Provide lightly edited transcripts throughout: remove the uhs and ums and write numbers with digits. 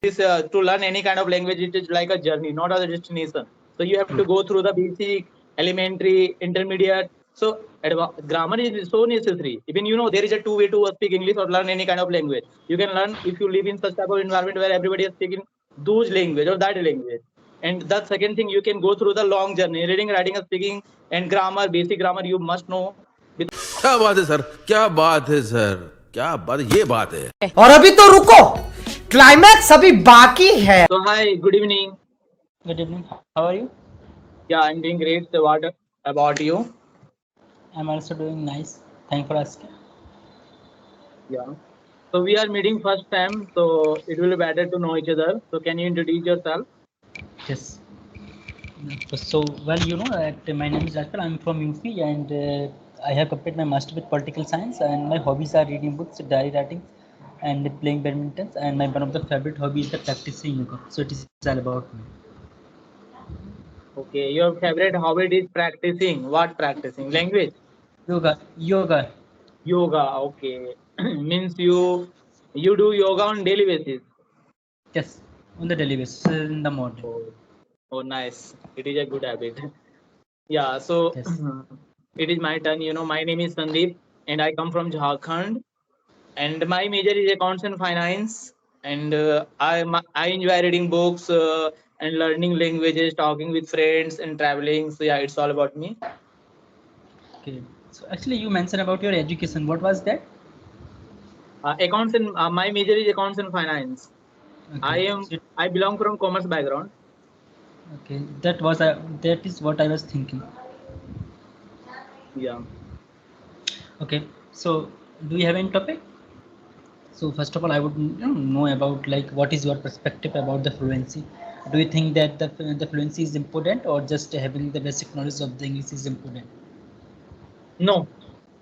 To learn any kind of language, it is like a journey, not a destination. So you have to go through the basic, elementary, intermediate. So grammar is so necessary. Even there is a two way to speak English or learn any kind of language. You can learn if you live in such type of environment where everybody is speaking those language or that language. And the second thing, you can go through the long journey, reading, writing, and speaking, and grammar, basic grammar you must know. क्या बात है sir, क्या बात है sir, क्या बात, ये बात है। और अभी तो रुको, क्लाइमैक्स अभी बाकी है। So hi, good evening. Good evening. How are you? Yeah, I'm doing great. So what about you? I'm also doing nice. Thanks for asking. Yeah. So we are meeting first time, so it will be better to know each other. So can you introduce yourself? Yes. So, well, you know that my name is Rajpal. I'm from UP and I have completed my master with political science. And my hobbies are reading books, diary writing, and playing badminton. And my one of the favorite hobbies is the practicing yoga. So it is all about me. Okay, your favorite hobby is practicing. What practicing? Language? Yoga. Yoga. Okay. Means you do yoga on daily basis. Yes, on the daily basis in the morning. Oh, oh nice. It is a good habit. Yeah, so Yes. it is my turn. My name is Sandeep and I come from Jharkhand. And my major is accounts and finance. And I enjoy reading books and learning languages, talking with friends, and traveling. So yeah, it's all about me. Okay. So actually, you mentioned about your education. What was that? Accounts and my major is accounts and finance. I Okay. am I belong from commerce background. Okay. That is what I was thinking. Yeah. Okay. So do you have any topic? So first of all, I would know about like what is your perspective about the fluency. Do you think that the fluency is important or just having the basic knowledge of the English is important? No,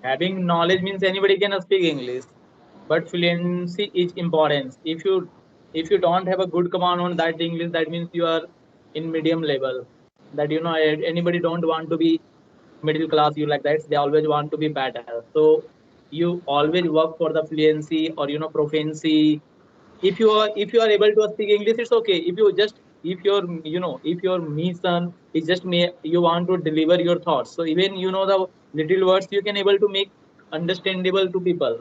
having knowledge means anybody can speak English, but fluency is important. If you don't have a good command on that English, that means you are in medium level. That anybody don't want to be middle class. You like that. They always want to be better. So you always work for the fluency or proficiency. If you are able to speak English, it's okay. If your mission is just you want to deliver your thoughts. So even the little words you can able to make understandable to people.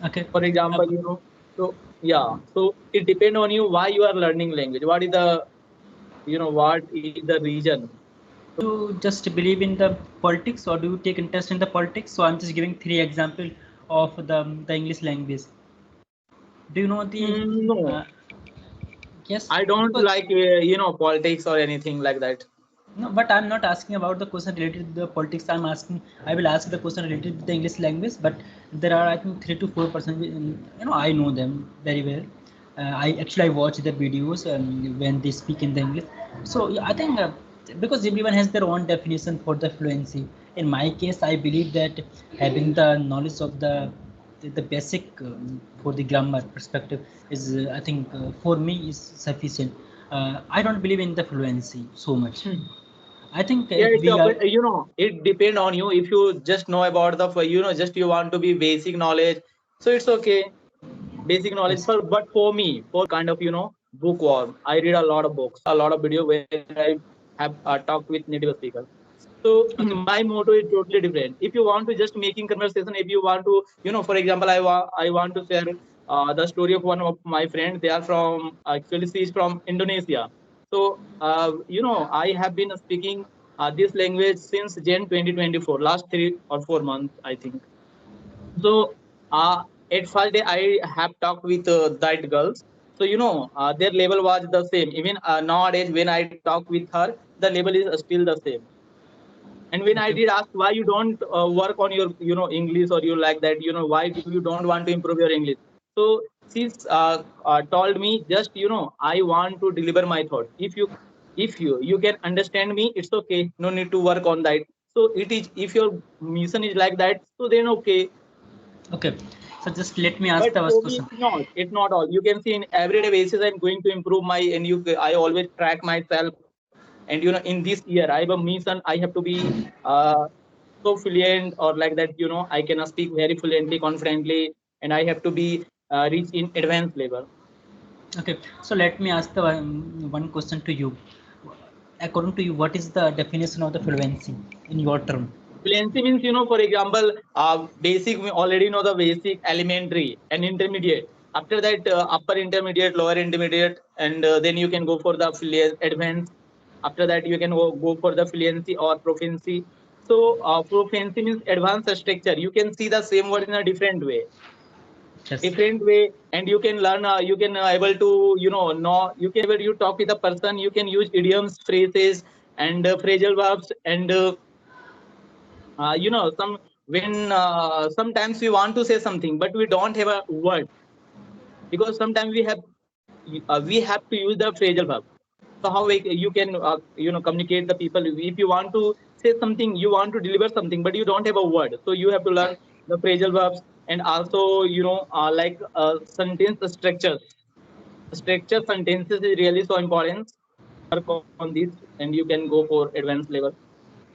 Okay. For example, so yeah. So it depend on you why you are learning language. What is the reason? You just believe in the politics or do you take interest in the politics? So I'm just giving three example of the English language. Do you know the No, uh, yes, I don't because like politics or anything like that. no, but I'm not asking about the question related to the politics. I will ask the question related to the English language. But there are, I think, 3 to 4%. I know them very well. I watch the videos when they speak in the English. So yeah, I think because everyone has their own definition for the fluency. In my case, I believe that having the knowledge of the basic for the grammar perspective is, I think, for me is sufficient. I don't believe in the fluency so much. I think Yeah, if it's we are it depend on you. If you just know about just you want to be basic knowledge, so it's okay. Basic knowledge yes, but for me, kind of bookworm. I read a lot of books, a lot of video where I have talked with native speakers. So okay, my motto is totally different. If you want to just making conversation, if you want to, for example, I want to share the story of one of my friends. They are from actually she is from Indonesia. So I have been speaking this language since Jan 2024, last 3 or 4 months, I think. So at first day I have talked with that girls. So their level was the same. Even nowadays when I talk with her, the level is still the same. And when I okay, did ask why you don't work on your English, or you like that, why do you don't want to improve your English? So she's told me, just I want to deliver my thoughts. If you can understand me, it's okay. No need to work on that. So it is, if your mission is like that, so then okay. okay. So just let me ask But the first for me, question. it's not all. You can see in everyday basis I'm going to improve my, and I always track myself. And in this year I have a mission. I have to be uh, so fluent, or like that, I can speak very fluently, confidently, and I have to be reach in advanced level. Okay, so let me ask the one question to you. According to you, what is the definition of the fluency in your term? Fluency means, for example, basic, we already know the basic, elementary, and intermediate. After that, upper intermediate, lower intermediate, and then you can go for the advanced. After that, you can go for the fluency or proficiency. So, proficiency means advanced structure. You can see the same word in a Yes. different way, and you can learn. You can able to, know. You can able you talk with a person. You can use idioms, phrases, and phrasal verbs, and some when sometimes we want to say something but we don't have a word, because sometimes we have to use the phrasal verb. So how you can communicate the people if you want to say something, you want to deliver something but you don't have a word, so you have to learn the phrasal verbs. And also, like sentence structure sentences is really so important. Work on this and you can go for advanced level.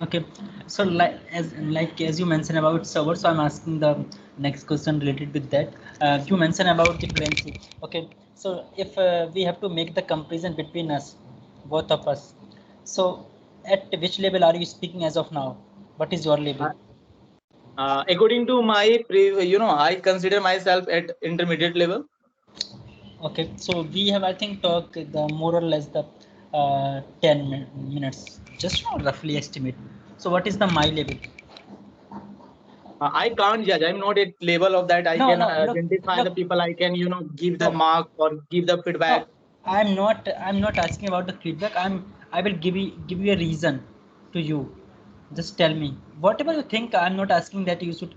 Okay, so like as you mentioned about server, so I'm asking the next question related with that. You mentioned about the fluency. Okay, so if we have to make the comparison between us, both of us, so at which level are you speaking as of now? What is your level? According to my I consider myself at intermediate level. Okay, so we have I think talked the more or less the 10 minutes, just roughly estimate. So what is the my level? I can't judge. I'm not at level of that. I No, can no, look, identify the look, people. I can give the no. mark or give the No, feedback. I'm not asking about the feedback. I will give you a reason to you. Just tell me whatever you think. I'm not asking that you should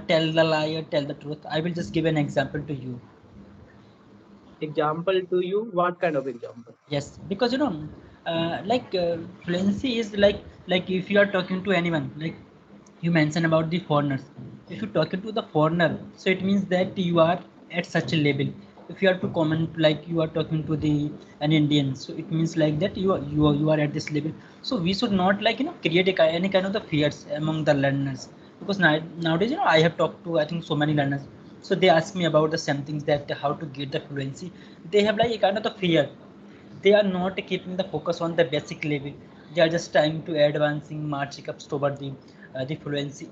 tell the lie or tell the truth. I will just give an example to you. Example to you. What kind of example? Yes, because fluency is like if you are talking to anyone, like you mentioned about the foreigners. If you're talking to the foreigner, so it means that you are at such a level. If you are to comment like you are talking to the an Indian, so it means like that you are at this level. So we should not create any kind of the fears among the learners, because nowadays I have talked to I think so many learners. So they ask me about the same things, that how to get the fluency. They have like a kind of the fear. They are not keeping the focus on the basic level. They are just trying to advancing marching up toward the fluency.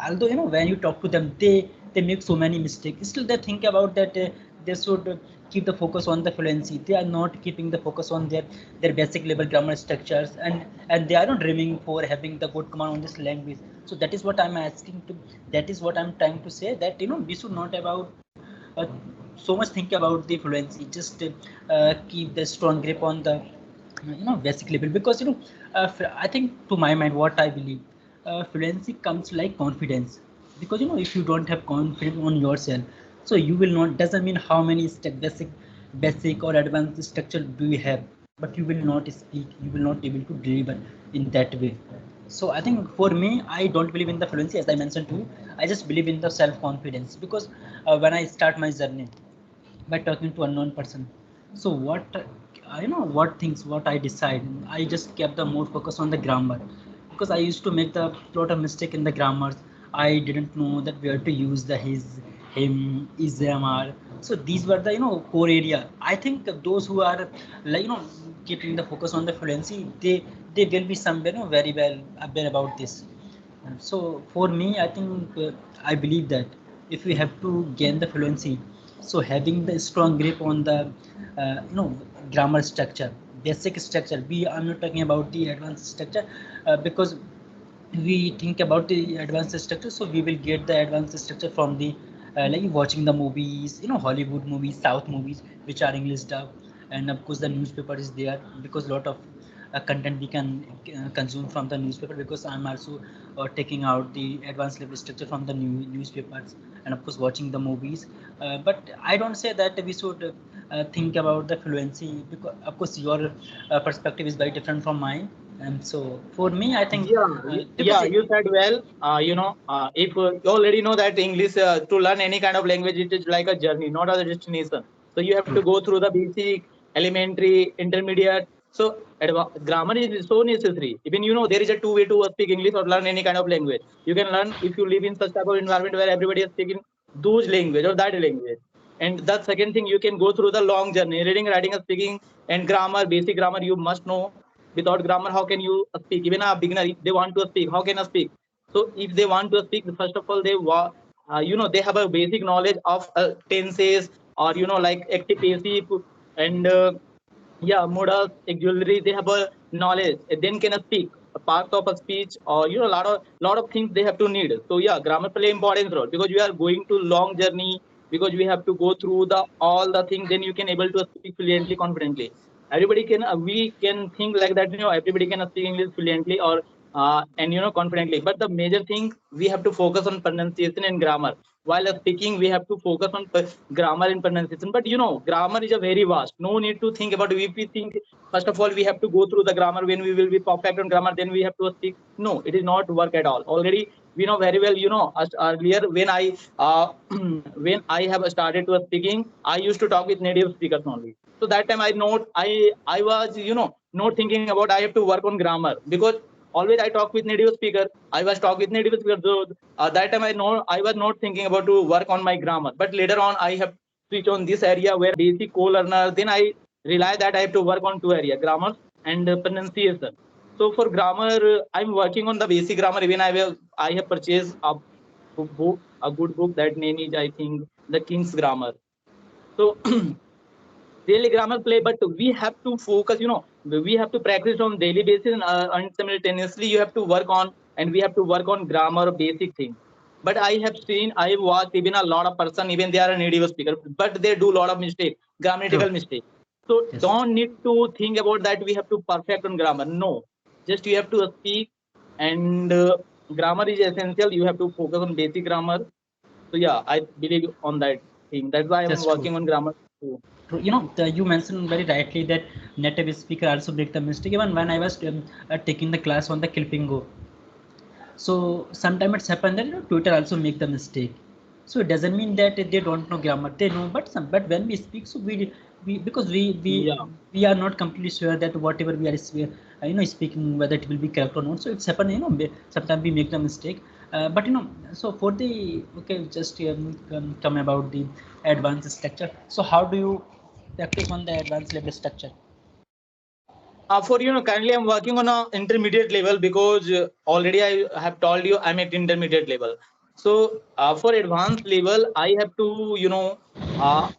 Although when you talk to them, they make so many mistakes. Still they think about that they should keep the focus on the fluency. They are not keeping the focus on their basic level grammar structures, and they are not dreaming for having the good command on this language. So that is what I'm asking to. That is what I'm trying to say, that we should not about uh, so much think about the fluency. Just keep the strong grip on the basic level, because I think, to my mind, what I believe, fluency comes like confidence. Because if you don't have confidence on yourself, so you will not, doesn't mean how many basic or advanced structure do you have, but you will not speak, you will not able to deliver in that way. So I think for me, I don't believe in the fluency, as I mentioned to you. I just believe in the self confidence, because when I start my journey by talking to unknown person, so what what things, what I decide, I just kept the more focus on the grammar, because I used to make the lot of mistake in the grammars. I didn't know that where to use the his, him, is, them, are. So these were the core area. I think those who are like keeping the focus on the fluency, they will be somewhere very well aware about this. So for me, I think I believe that if we have to gain the fluency, so having the strong grip on the grammar structure, basic structure. I'm not talking about the advanced structure, because we think about the advanced structure, so we will get the advanced structure from the like watching the movies, Hollywood movies, South movies, which are English dub. And of course the newspaper is there, because a lot of content we can consume from the newspaper, because I'm also taking out the advanced level structure from the newspapers, and of course watching the movies. But I don't say that we should think about the fluency, because of course your perspective is very different from mine. And so for me, I think Yeah, because yeah, you said well. If you already know that English, to learn any kind of language, it is like a journey, not a destination. So you have to go through the basic, elementary, intermediate. So grammar is so necessary. Even there is a two-way to speak English or learn any kind of language. You can learn if you live in such type of environment where everybody is speaking those language or that language. And the second thing, you can go through the long journey, reading, writing, and speaking, and grammar, basic grammar you must know. Without grammar, how can you speak? Even a beginner, if they want to speak, how can I speak? So if they want to speak, first of all, they have a basic knowledge of tenses, or like active passive, and yeah, modals, auxiliary, they have a knowledge, then can speak a part of a speech, or lot of things they have to need. So yeah, grammar play important role, because we are going to long journey, because we have to go through the all the things, then you can able to speak fluently, confidently. Everybody can, we can think like that, everybody can speak English fluently, or and confidently, but the major thing, we have to focus on pronunciation and grammar. While speaking, we have to focus on grammar and pronunciation. But grammar is a very vast, no need to think about. If we think, first of all, we have to go through the grammar, when we will be perfect on grammar, then we have to speak. No, it is not work at all. Already we know very well, earlier when I when I have started to speaking, I used to talk with native speakers only. So that time I was not thinking about I have to work on grammar, because always I talk with native speaker. I was talk with native speaker. So that time I was not thinking about to work on my grammar. But later on, I have switch on this area where basic co-learner. Then I realize that I have to work on two area, grammar and pronunciation. So for grammar, I'm working on the basic grammar. Even I have purchased a good book, that name is, I think, the King's Grammar. So really grammar play, but we have to focus, we have to practice on daily basis, and simultaneously you have to work on, and we have to work on grammar basic things. But I have seen, I watched even a lot of person, even they are a native speaker, but they do a lot of mistake, True. grammatical mistake. So Yes. don't need to think about that we have to perfect on grammar. No, just you have to speak, and grammar is essential. You have to focus on basic grammar. So yeah, I believe on that thing. That's why I'm That's true. working on grammar too. True. You mentioned very rightly that native speaker also make the mistake. Even when I was taking the class on the Kilpingo, so sometimes it's happened that Twitter also make the mistake. So it doesn't mean that they don't know grammar. They know, but when we speak, so we because Yeah. we are not completely sure that whatever we are speaking, whether it will be correct or not. So it's happened. Sometimes we make the mistake. But so for the okay, just come about the advanced structure. So how do you practice on the advanced level structure? For currently I'm working on a intermediate level, because already I have told you I'm at intermediate level. So for advanced level, I have to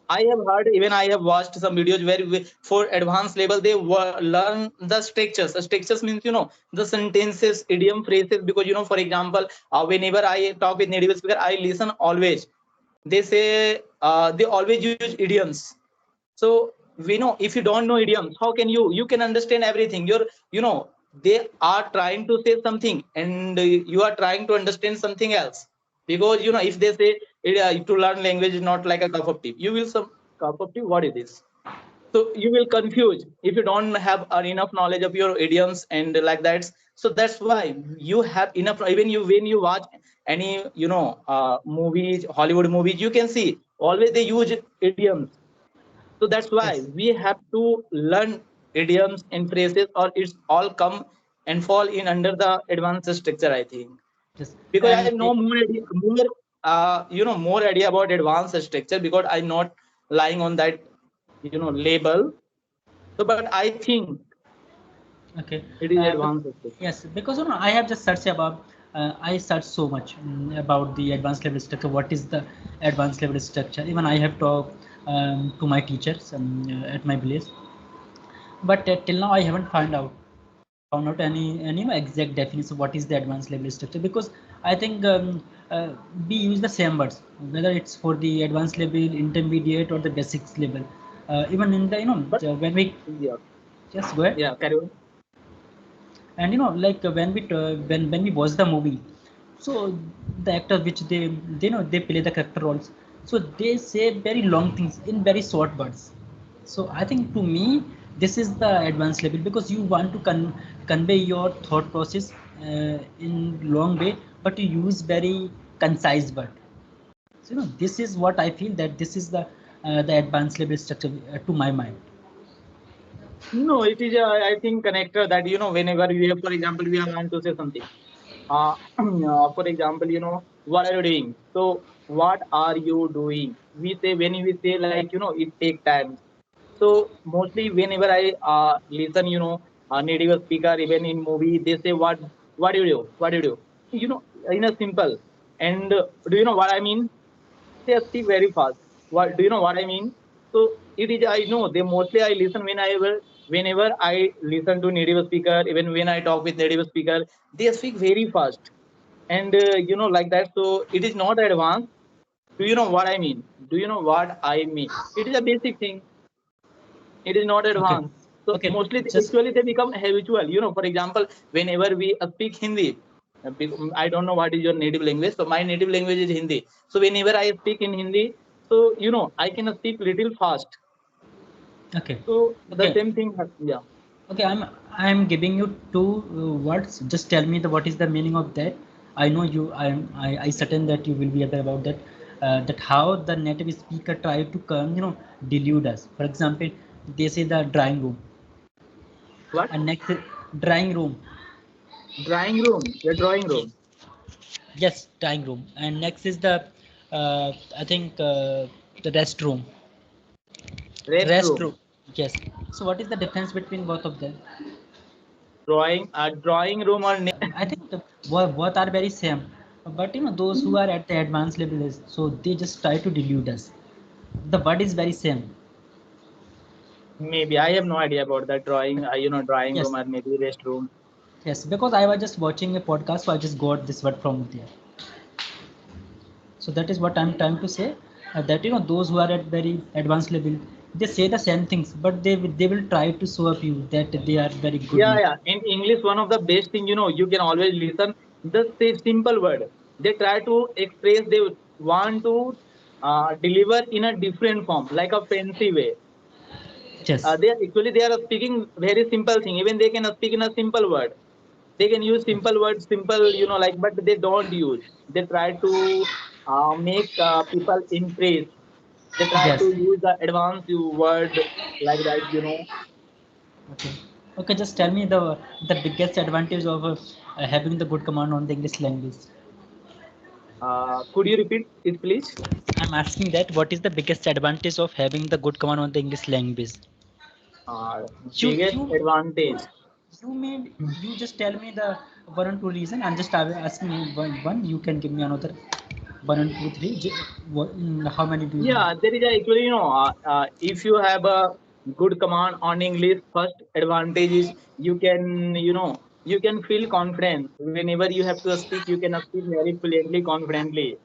I have heard, even I have watched some videos where for advanced level they learn the structures. The structures means the sentences, idiom, phrases. Because for example, whenever I talk with native speaker, I listen always. They say they always use idioms. So we know, if you don't know idioms, how can you can understand everything. They are trying to say something, and you are trying to understand something else. Because if they say to learn language is not like a cup of tea, you will some cup of tea, what is this? So you will confuse if you don't have enough knowledge of your idioms and like that. So that's why you have enough. Even you, when you watch any movies, Hollywood movies, you can see always they use idioms. So that's why Yes. we have to learn idioms and phrases, or it's all come and fall in under the advanced structure, I think. Yes. Because I And know more idea about advanced structure, because I'm not lying on that label. So, but I think okay. it is Bec- advanced structure. yes, because I have just searched about. I searched so much about the advanced level structure. What is the advanced level structure? Even I have talked to my teachers at my village, but till now I haven't found out any exact definition of what is the advanced level structure, because I think uh, we use the same words, whether it's for the advanced level, intermediate, or the basics level. Even in the But when we yeah, just go ahead. yeah, carry on. And like when we watch the movie, so the actors which they play the character roles, so they say very long things in very short words. So I think to me this is the advanced level, because you want to convey your thought process in long way, but you use very concise word. So this is what I feel, that this is the advanced level structure to my mind. No, it is I think connector that whenever we have, for example, we are want to say something. For example, what are you doing? So what are you doing? We say when we say like it take time. So mostly whenever I listen, native speaker even in movie, they say what do you do? What do you do? You know, in a simple. And do you know what I mean? They speak very fast. What do you know what I mean? So it is I know they mostly I listen whenever I listen to native speaker, even when I talk with native speaker, they speak very fast. And like that. So it is not advanced. Do you know what I mean? Do you know what I mean? It is a basic thing. It is not Okay. advanced. So Okay. mostly Just actually they become habitual. For example, whenever we speak Hindi, I don't know what is your native language. So my native language is Hindi. So whenever I speak in Hindi, so I can speak little fast. okay. So the Okay. same thing yeah. Okay, I'm giving you two words. Just tell me the what is the meaning of that. I know you. I certain that you will be aware about that. That how the native speaker try to come, delude us. For example, they say the drawing room, What? and next is drawing room. Drawing room. The drawing room. Yes, drawing room, and next is the I think the restroom. Restroom. Restroom. Yes. So what is the difference between both of them? Drawing room or I think both are very same, but those who are at the advanced level so they just try to delude us. The word is very same. maybe I have no idea about that drawing. Drawing room Yes, or maybe restroom. yes, because I was just watching a podcast, so I just got this word from there. So that is what I'm trying to say. That those who are at very advanced level, they say the same things, but they will try to show up you that they are very good Yeah, native. yeah. In English, one of the best thing, you can always listen. Just say simple word. They try to express. They want to deliver in a different form, like a fancy way. Yes, They are speaking very simple thing. Even they can speak in a simple word. They can use yes, simple words, simple, but they don't use. They try to make people impress. They try yes. to use the advanced word like that. Okay. Okay, just tell me the biggest advantage of having the good command on the English language. Could you repeat it, please? I'm asking that what is the biggest advantage of having the good command on the English language? uh, You Biggest you advantage. you made you just tell me the one or two reason. I'm just asking you one. You can give me another one and two three. How many do you Yeah, there is actually, if you have a good command on English, first advantage is you can feel confidence whenever you have to speak. You can speak very fluently, confidently.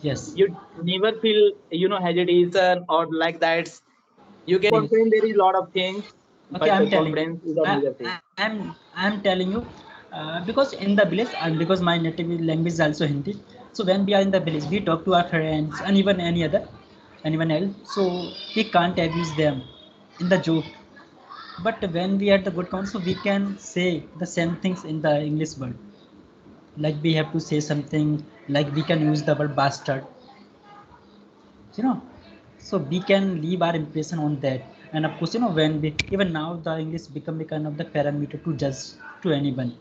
yes. You never feel hesitation or like that. You can confident. There is a lot of things, Okay, but the I'm telling you. confidence is a major thing. I'm telling you because in the village and because my native language is also Hindi. So when we are in the village, we talk to our friends and even anyone else. So we can't abuse them in the joke. But when we are the good count, so we can say the same things in the English word. Like we have to say something like we can use the word bastard, you know. So we can leave our impression on that. And of course, when we even now the English become a kind of the parameter to judge to anyone.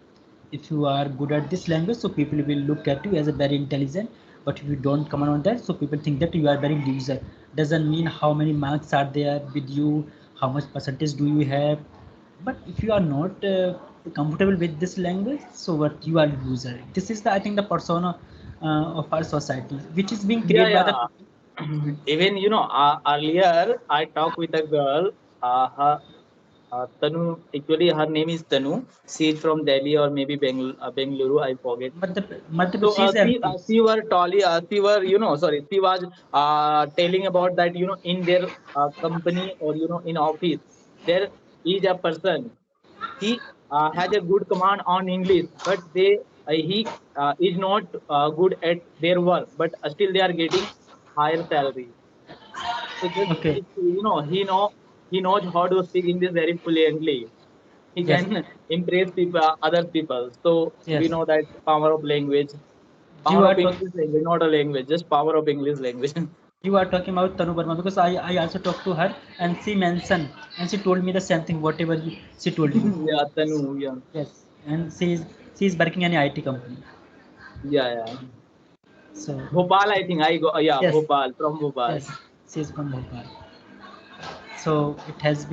If you are good at this language, so people will look at you as a very intelligent. But if you don't come on that, so people think that you are very loser. Doesn't mean how many marks are there with you, how much percentage do you have. But if you are not comfortable with this language, so what you are loser. This is the I think the persona of our society, which is being Yeah, created by the yeah. Even earlier I talked with a girl. Her Tanu. Actually, her name is Tanu. She is from Delhi or maybe Bengaluru. I forget. Madhya So Pradesh. She is MP. she were totally sorry, she was telling about that in their company or in office there is a person. He has a good command on English, but he is not good at their work, but still they are getting higher salary. So just Okay. if, he knows how to speak English very fluently. He Yes. can impress people, other people. So we Yes. know that power of language, You power are of talking. English language, not a language, just power of English language. You are talking about Tanu Verma because I also talked to her and she mentioned and she told me the same thing whatever she told you. Yeah, Tanu. Yeah, Yes. And she is working in an IT company. yeah, yeah. So Bhopal, I think. I go. Yeah, yes, Bhopal, from Bhopal. yes, she is from Bhopal. So it has